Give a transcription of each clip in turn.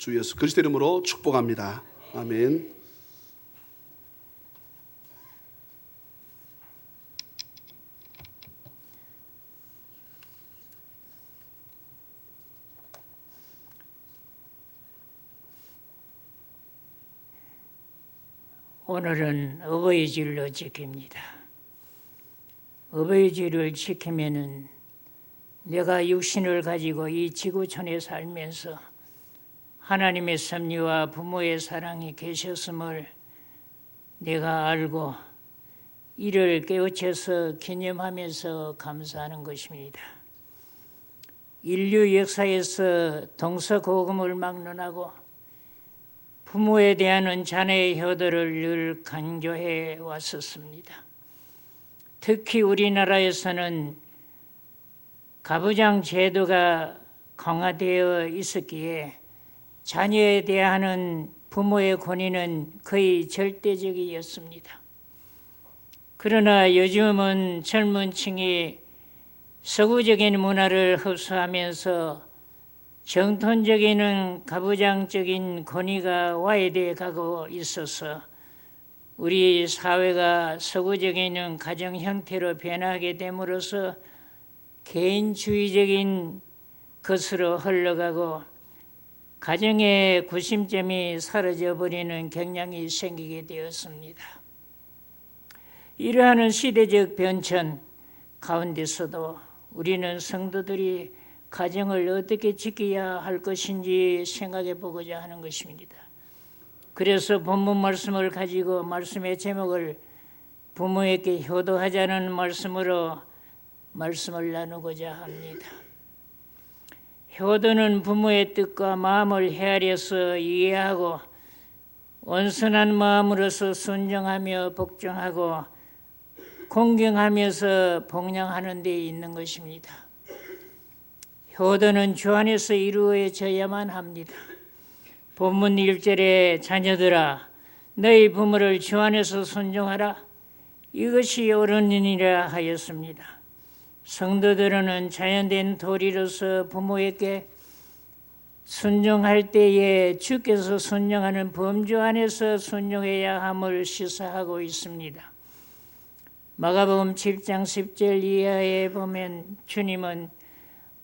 주 예수 그리스도 이름으로 축복합니다. 아멘. 오늘은 어버이주일로 지킵니다. 어버이주일을 지키면은 내가 육신을 가지고 이 지구촌에 살면서 하나님의 섭리와 부모의 사랑이 계셨음을 내가 알고 이를 깨우쳐서 기념하면서 감사하는 것입니다. 인류 역사에서 동서고금을 막론하고 부모에 대한 자녀의 효도를 늘 강조해 왔었습니다. 특히 우리나라에서는 가부장 제도가 강화되어 있었기에 자녀에 대한 부모의 권위는 거의 절대적이었습니다. 그러나 요즘은 젊은 층이 서구적인 문화를 흡수하면서 정통적인 가부장적인 권위가 와해되어 가고 있어서 우리 사회가 서구적인 가정 형태로 변하게 됨으로써 개인주의적인 것으로 흘러가고 가정의 구심점이 사라져 버리는 경향이 생기게 되었습니다. 이러한 시대적 변천 가운데서도 우리는 성도들이 가정을 어떻게 지켜야 할 것인지 생각해 보고자 하는 것입니다. 그래서 본문 말씀을 가지고 말씀의 제목을 부모에게 효도하자는 말씀으로 말씀을 나누고자 합니다. 효도는 부모의 뜻과 마음을 헤아려서 이해하고 온순한 마음으로서 순종하며 복종하고 공경하면서 복양하는 데 있는 것입니다. 효도는 주 안에서 이루어져야만 합니다. 본문 1절에 자녀들아 너희 부모를 주 안에서 순종하라 이것이 옳으니라 하였습니다. 성도들은 자연된 도리로서 부모에게 순종할 때에 주께서 순종하는 범주 안에서 순종해야 함을 시사하고 있습니다. 마가복음 7장 10절 이하에 보면 주님은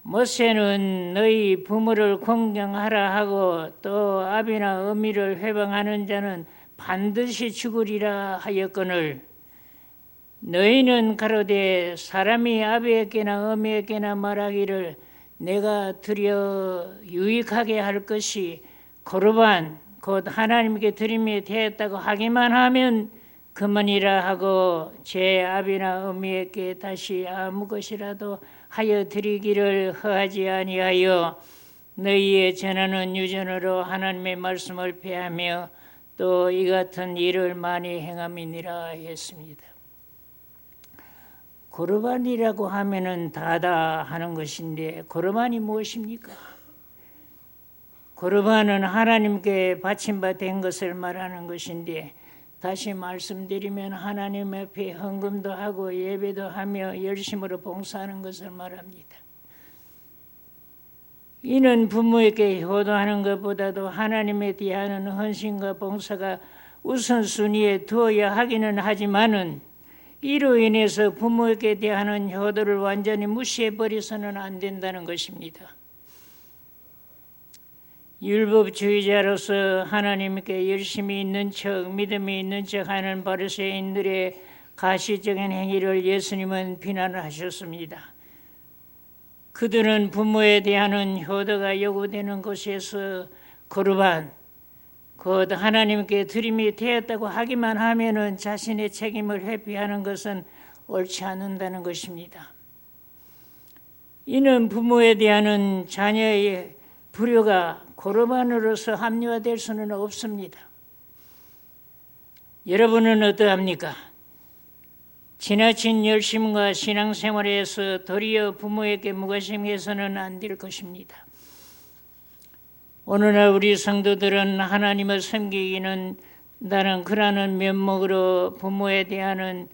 모세는 너희 부모를 공경하라 하고 또 아비나 어미를 회방하는 자는 반드시 죽으리라 하였거늘 너희는 가로되 사람이 아비에게나 어미에게나 말하기를 내가 드려 유익하게 할 것이 고르반 곧 하나님께 드림이 되었다고 하기만 하면 그만이라 하고 제 아비나 어미에게 다시 아무 것이라도 하여 드리기를 허하지 아니하여 너희의 전하는 유전으로 하나님의 말씀을 폐하며 또 이 같은 일을 많이 행함이니라 했습니다. 고르반이라고 하면은 다다 하는 것인데 고르반이 무엇입니까? 고르반은 하나님께 바침받은 것을 말하는 것인데 다시 말씀드리면 하나님 앞에 헌금도 하고 예배도 하며 열심으로 봉사하는 것을 말합니다. 이는 부모에게 효도하는 것보다도 하나님에 대한 헌신과 봉사가 우선순위에 두어야 하기는 하지만은 이로 인해서 부모에게 대한 효도를 완전히 무시해버려서는 안 된다는 것입니다. 율법주의자로서 하나님께 열심히 있는 척 믿음이 있는 척 하는 바리새인들의 가시적인 행위를 예수님은 비난하셨습니다. 그들은 부모에 대한 효도가 요구되는 곳에서 거르반 곧 하나님께 드림이 되었다고 하기만 하면은 자신의 책임을 회피하는 것은 옳지 않는다는 것입니다. 이는 부모에 대한 자녀의 불효가 고르반으로서 합리화될 수는 없습니다. 여러분은 어떠합니까? 지나친 열심과 신앙생활에서 도리어 부모에게 무관심해서는 안 될 것입니다. 오늘날 우리 성도들은 하나님을 섬기기는 나는 그러한 면목으로 부모에 대한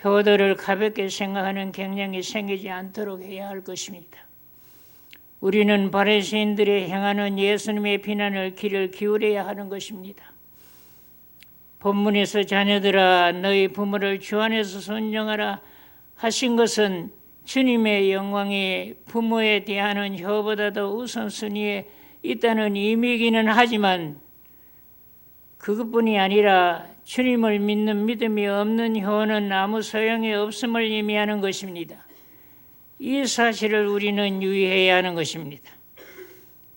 효도를 가볍게 생각하는 경향이 생기지 않도록 해야 할 것입니다. 우리는 바리새인들이 행하는 예수님의 비난을 귀를 기울여야 하는 것입니다. 본문에서 자녀들아 너희 부모를 주 안에서 존경하라 하신 것은 주님의 영광이 부모에 대하는 효보다도 우선순위에 있다는 의미이기는 하지만 그것뿐이 아니라 주님을 믿는 믿음이 없는 효는 아무 소용이 없음을 의미하는 것입니다. 이 사실을 우리는 유의해야 하는 것입니다.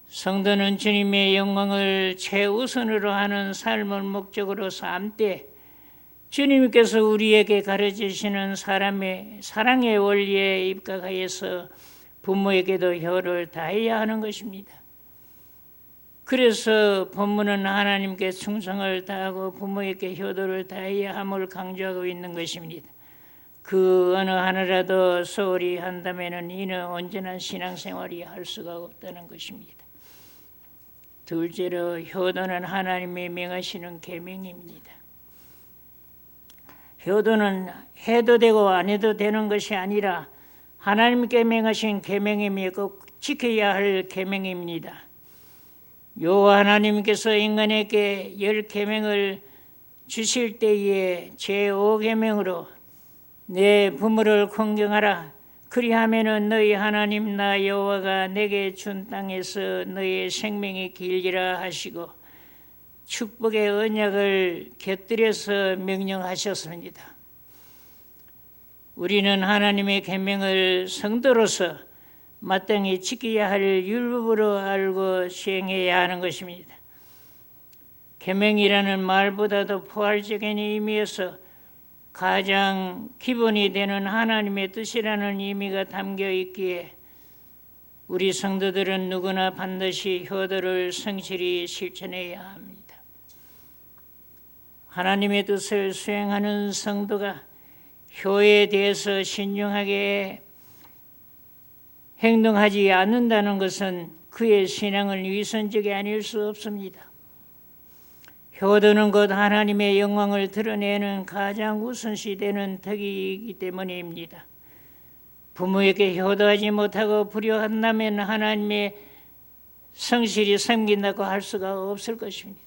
성도는 주님의 영광을 최우선으로 하는 삶을 목적으로 삼되 주님께서 우리에게 가르치시는 사랑의 원리에 입각하여서 부모에게도 효를 다해야 하는 것입니다. 그래서 본문은 하나님께 충성을 다하고 부모에게 효도를 다해야 함을 강조하고 있는 것입니다. 그 어느 하나라도 소홀히 한다면 이는 온전한 신앙생활이 할 수가 없다는 것입니다. 둘째로 효도는 하나님이 명하시는 계명입니다. 효도는 해도 되고 안 해도 되는 것이 아니라 하나님께 명하신 계명이며 꼭 지켜야 할 계명입니다. 여호와 하나님께서 인간에게 10계명을 주실 때에 제5계명으로 내 부모를 공경하라. 그리하면은 너희 하나님 나 여호와가 내게 준 땅에서 너희의 생명이 길리라 하시고 축복의 언약을 곁들여서 명령하셨습니다. 우리는 하나님의 계명을 성도로서 마땅히 지켜야 할 율법으로 알고 시행해야 하는 것입니다. 계명이라는 말보다도 포괄적인 의미에서 가장 기본이 되는 하나님의 뜻이라는 의미가 담겨 있기에 우리 성도들은 누구나 반드시 효도를 성실히 실천해야 합니다. 하나님의 뜻을 수행하는 성도가 효에 대해서 신중하게 행동하지 않는다는 것은 그의 신앙은 위선적이 아닐 수 없습니다. 효도는 곧 하나님의 영광을 드러내는 가장 우선시되는 덕이기 때문입니다. 부모에게 효도하지 못하고 불효한다면 하나님의 성실히 섬긴다고 할 수가 없을 것입니다.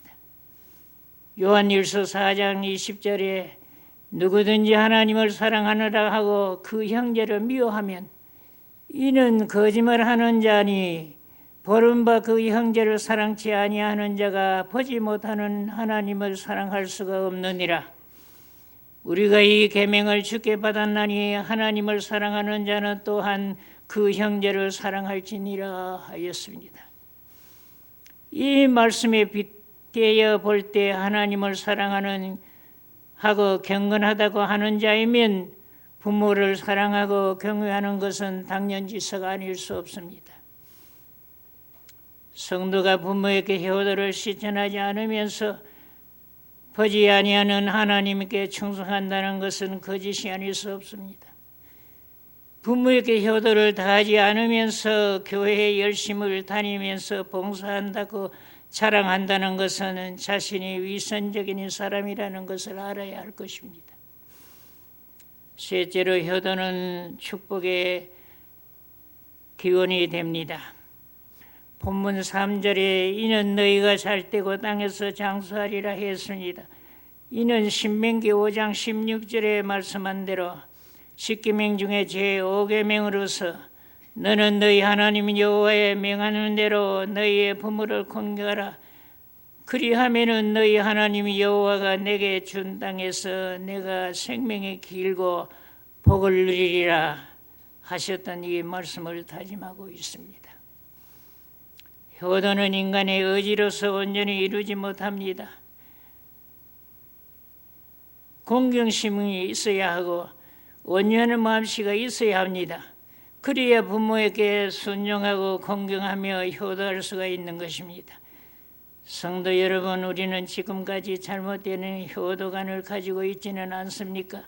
요한일서 4장 20절에 누구든지 하나님을 사랑하느라 하고 그 형제를 미워하면 이는 거짓말하는 자니 보른바 그 형제를 사랑치 아니하는 자가 보지 못하는 하나님을 사랑할 수가 없느니라. 우리가 이 계명을 주께 받았나니 하나님을 사랑하는 자는 또한 그 형제를 사랑할지니라 하였습니다. 이 말씀에 빗대어 볼 때 하나님을 사랑하는 하고 경건하다고 하는 자이면 부모를 사랑하고 경외하는 것은 당연지서가 아닐 수 없습니다. 성도가 부모에게 효도를 실천하지 않으면서 보지 아니하는 하나님께 충성한다는 것은 거짓이 아닐 수 없습니다. 부모에게 효도를 다하지 않으면서 교회에 열심을 다니면서 봉사한다고 자랑한다는 것은 자신이 위선적인 사람이라는 것을 알아야 할 것입니다. 셋째로 효도는 축복의 기원이 됩니다. 본문 3절에 이는 너희가 잘되고 땅에서 장수하리라 했습니다. 이는 신명기 5장 16절에 말씀한 대로 10계명 중에 제5계명으로서 너는 너희 하나님 여호와의 명하는 대로 너희의 부모를 공경하라. 그리하면은 너희 하나님 여호와가 내게 준 땅에서 내가 생명이 길고 복을 누리리라 하셨던 이 말씀을 다짐하고 있습니다. 효도는 인간의 의지로서 온전히 이루지 못합니다. 공경심이 있어야 하고 온유한 마음씨가 있어야 합니다. 그래야 부모에게 순종하고 공경하며 효도할 수가 있는 것입니다. 성도 여러분, 우리는 지금까지 잘못된 효도관을 가지고 있지는 않습니까?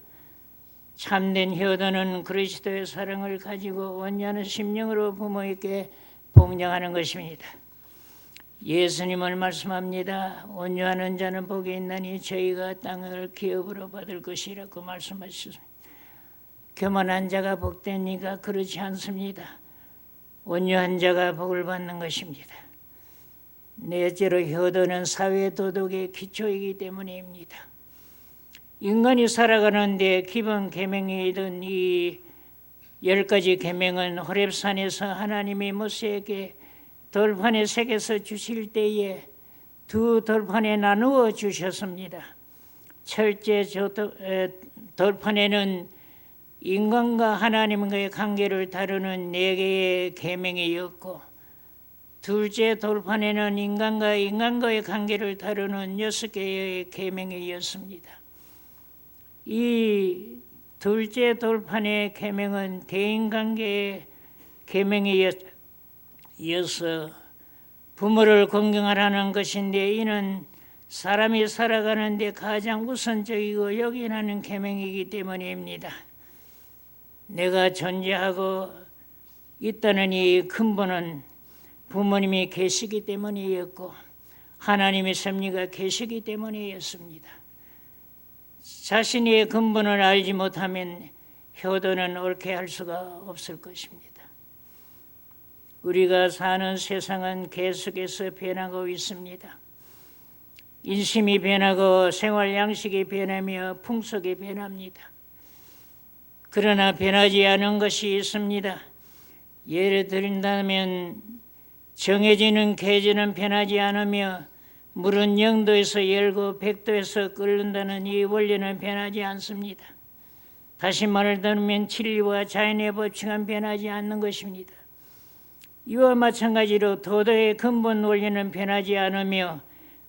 참된 효도는 그리스도의 사랑을 가지고 온유한 심령으로 부모에게 봉정하는 것입니다. 예수님은 말씀합니다. 온유하는 자는 복이 있나니 저희가 땅을 기업으로 받을 것이라고 말씀하셨습니다. 교만한 자가 복되니까 그렇지 않습니다. 온유한 자가 복을 받는 것입니다. 넷째로 효도는 사회 도덕의 기초이기 때문입니다. 인간이 살아가는데 기본 계명이던 이 10가지 계명은 호렙산에서 하나님이 모세에게 돌판에 새겨서 주실 때에 두 돌판에 나누어 주셨습니다. 첫째 돌판에는 인간과 하나님과의 관계를 다루는 4개의 계명이었고, 둘째 돌판에는 인간과의 관계를 다루는 6개의 계명이었습니다. 이 둘째 돌판의 계명은 대인관계의 계명이어서 부모를 공경하라는 것인데, 이는 사람이 살아가는데 가장 우선적이고 요긴하는 계명이기 때문입니다. 내가 존재하고 있다는 이 근본은 부모님이 계시기 때문이었고 하나님의 섭리가 계시기 때문이었습니다. 자신의 근본을 알지 못하면 효도는 옳게 할 수가 없을 것입니다. 우리가 사는 세상은 계속해서 변하고 있습니다. 인심이 변하고 생활 양식이 변하며 풍속이 변합니다. 그러나 변하지 않은 것이 있습니다. 예를 들자면 정해지는 계절은 변하지 않으며 물은 0도에서 열고 100도에서 끓는다는 이 원리는 변하지 않습니다. 다시 말을 들으면 진리와 자연의 법칙은 변하지 않는 것입니다. 이와 마찬가지로 도덕의 근본 원리는 변하지 않으며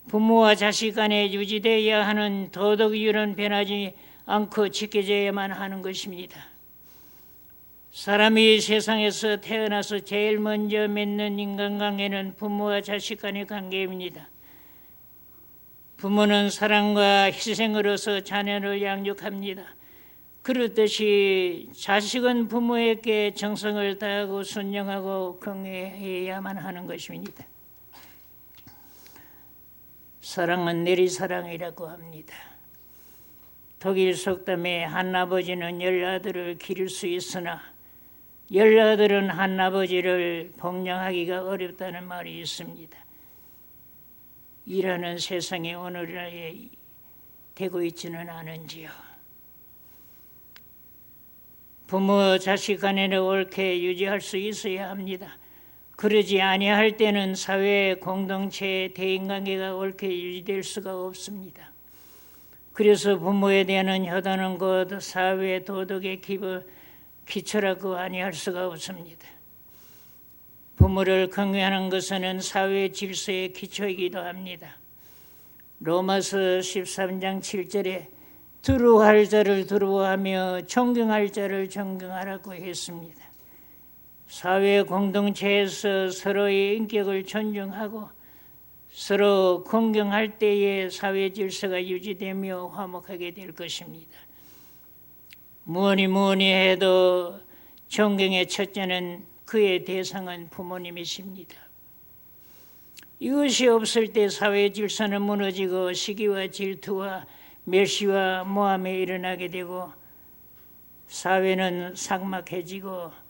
부모와 자식 간에 유지되어야 하는 도덕이유는 변하지 않고 지켜져야만 하는 것입니다. 사람이 세상에서 태어나서 제일 먼저 맺는 인간관계는 부모와 자식 간의 관계입니다. 부모는 사랑과 희생으로서 자녀를 양육합니다. 그렇듯이 자식은 부모에게 정성을 다하고 순종하고 경외해야만 하는 것입니다. 사랑은 내리사랑이라고 합니다. 독일 속담에 한 아버지는 10아들을 기를 수 있으나 10아들은 한 아버지를 복양하기가 어렵다는 말이 있습니다. 이라는 세상이 오늘날에 되고 있지는 않은지요. 부모 자식 간에는 옳게 유지할 수 있어야 합니다. 그러지 아니할 때는 사회 공동체의 대인관계가 옳게 유지될 수가 없습니다. 그래서 부모에 대한 효도는 곧 사회 도덕의 기초라고 아니할 수가 없습니다. 부모를 경외하는 것은 사회 질서의 기초이기도 합니다. 로마서 13장 7절에 두루할 자를 두루하며 존경할 자를 존경하라고 했습니다. 사회 공동체에서 서로의 인격을 존중하고 서로 공경할 때에 사회 질서가 유지되며 화목하게 될 것입니다. 무엇이 해도 존경의 첫째는 그의 대상은 부모님이십니다. 이것이 없을 때 사회 질서는 무너지고 시기와 질투와 멸시와 모함이 일어나게 되고 사회는 삭막해지고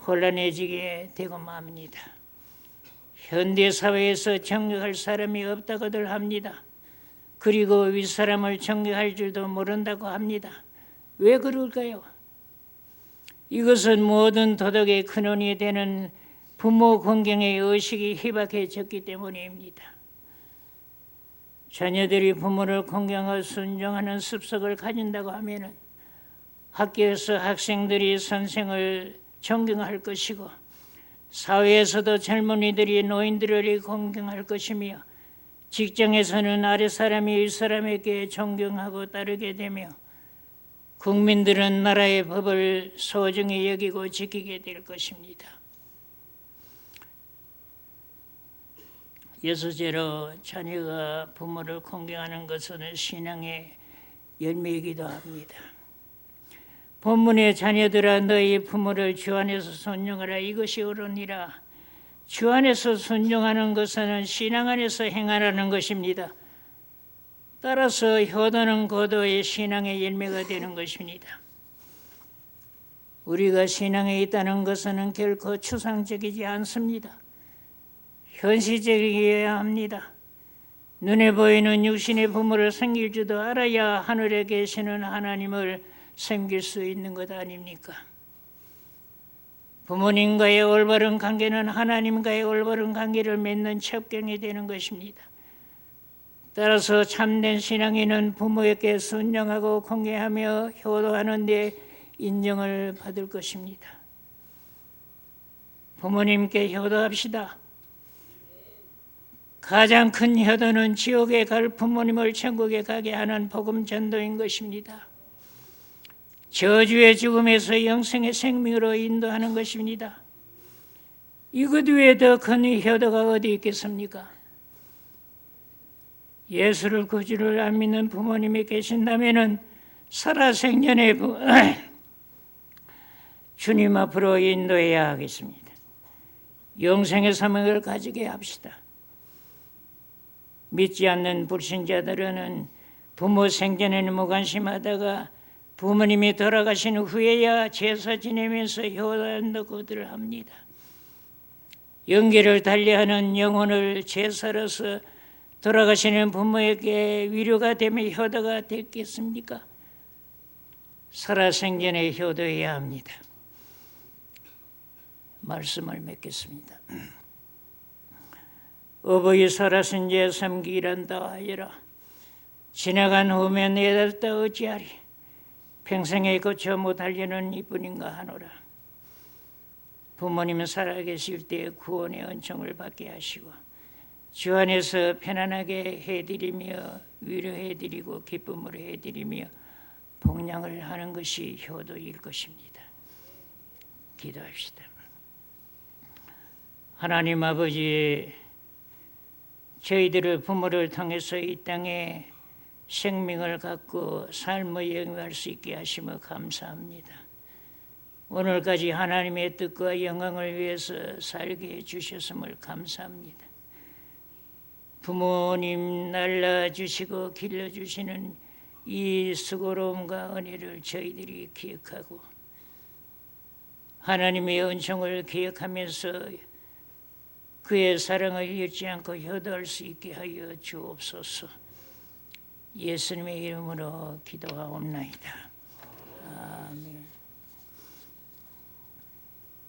혼란해지게 되고 맙니다. 현대사회에서 존경할 사람이 없다고들 합니다. 그리고 윗사람을 존경할 줄도 모른다고 합니다. 왜 그럴까요? 이것은 모든 도덕의 근원이 되는 부모 공경의 의식이 희박해졌기 때문입니다. 자녀들이 부모를 공경하고 순종하는 습성을 가진다고 하면 학교에서 학생들이 선생을 존경할 것이고 사회에서도 젊은이들이 노인들을 공경할 것이며 직장에서는 아랫사람이 윗사람에게 존경하고 따르게 되며 국민들은 나라의 법을 소중히 여기고 지키게 될 것입니다. 여섯째로 자녀가 부모를 공경하는 것은 신앙의 열매이기도 합니다. 본문의 자녀들아 너희 부모를 주 안에서 순종하라 이것이 옳으니라. 주 안에서 순종하는 것은 신앙 안에서 행하라는 것입니다. 따라서 효도는 고도의 신앙의 열매가 되는 것입니다. 우리가 신앙에 있다는 것은 결코 추상적이지 않습니다. 현실적이어야 합니다. 눈에 보이는 육신의 부모를 섬길 줄도 알아야 하늘에 계시는 하나님을 섬길 수 있는 것 아닙니까? 부모님과의 올바른 관계는 하나님과의 올바른 관계를 맺는 첩경이 되는 것입니다. 따라서 참된 신앙인은 부모에게 순종하고 공경하며 효도하는 데 인정을 받을 것입니다. 부모님께 효도합시다. 가장 큰 효도는 지옥에 갈 부모님을 천국에 가게 하는 복음 전도인 것입니다. 저주의 죽음에서 영생의 생명으로 인도하는 것입니다. 이것 외에 더 큰 효도가 어디 있겠습니까? 예수를 구주를 안 믿는 부모님이 계신다면 살아생전에 주님 앞으로 인도해야 하겠습니다. 영생의 사명을 가지게 합시다. 믿지 않는 불신자들은 부모 생전에는 무관심하다가 부모님이 돌아가신 후에야 제사 지내면서 효도한다고들 합니다. 영계를 달리하는 영혼을 제사로서 돌아가시는 부모에게 위로가 되며 효도가 됐겠습니까? 살아생전에 효도해야 합니다. 말씀을 맺겠습니다. 어버이 살아신 제 섬기란다 하여라. 지나간 후면 내달다 어찌하리. 평생에 거쳐 못할 일은 이뿐인가 하노라. 부모님은 살아계실 때 구원의 은총을 받게 하시고 주 안에서 편안하게 해드리며 위로해드리고 기쁨으로 해드리며 봉양을 하는 것이 효도일 것입니다. 기도합시다. 하나님 아버지, 저희들의 부모를 통해서 이 땅에 생명을 갖고 삶을 영위할 수 있게 하시며 감사합니다. 오늘까지 하나님의 뜻과 영광을 위해서 살게 해주셨음을 감사합니다. 부모님 날라주시고 길러주시는 이 수고로움과 은혜를 저희들이 기억하고 하나님의 은총을 기억하면서 그의 사랑을 잃지 않고 효도할 수 있게 하여 주옵소서. 예수님의 이름으로 기도하옵나이다. 아멘.